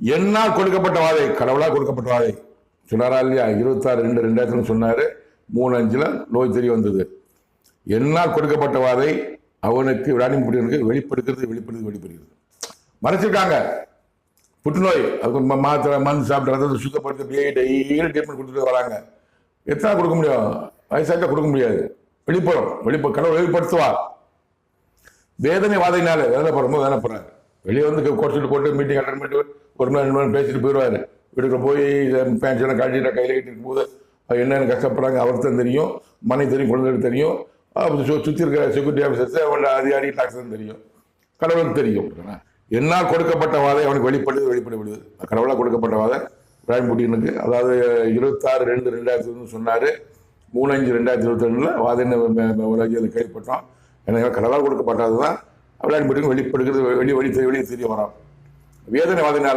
என்னால் கொடுக்கப்பட்ட வாதை, கடவுளா கொடுக்கப்பட்ட வாதை சொன்னாரா இல்லையா? 26/2/2000 சொன்னாரு. 3/5 நோய் தெரிய வந்தது. என்னால் கொடுக்கப்பட்ட வாதை அவனுக்கு விளாடிமின் புட்டினுக்கு வெளிப்படுகிறது. மறைச்சிருக்காங்க. புற்றுநோய் அதுக்கு மாத்திரை மருந்து சாப்பிட்டு ரத்தத்தை சுத்தப்படுத்தி டெய்லி ட்ரீட்மெண்ட் கொடுத்துட்டு வராங்க. எத்தனை கொடுக்க முடியும்? வயசாக்க கொடுக்க முடியாது. கடவுள் வெளிப்படுத்துவார். வேதனை வாதைனால வேதனைப்படுறாரு. வெளியே வந்து கோர்ட்டு போட்டு மீட்டிங் அட்டன் பண்ணிட்டு 1 மணி 2 மணி பேசிட்டு போயிடுவாரு. வீட்டுக்கு போய் பேன்ஷனை கட்டிட்டு கையில் கட்டிட்டு போது என்னென்ன கஷ்டப்படுறாங்க அவருக்கு தான் தெரியும், மனை தெரியும், குழந்தைகளுக்கு தெரியும், சுற்றி இருக்கிற செக்யூரிட்டி ஆஃபீஸர்ஸ் அவங்களோட அதிகாரி டாக்டர் தெரியும், கடவுளுக்கு தெரியும். என்னால் கொடுக்கப்பட்ட வாதை அவனுக்கு வெளிப்படுது. கடவுளாக கொடுக்கப்பட்ட வாதை விளாடிமின் புட்டினுக்கு. அதாவது 26/2/2000 சொன்னாரு. 3/5/2022 வாதை உலகில் கேள்விப்பட்டோம். எனக்கு கடவுளாக கொடுக்கப்பட்டது தான் விளாடிமின் புட்டினுக்கு வெளியே தெரிய வரான். வேதனை வாதினால்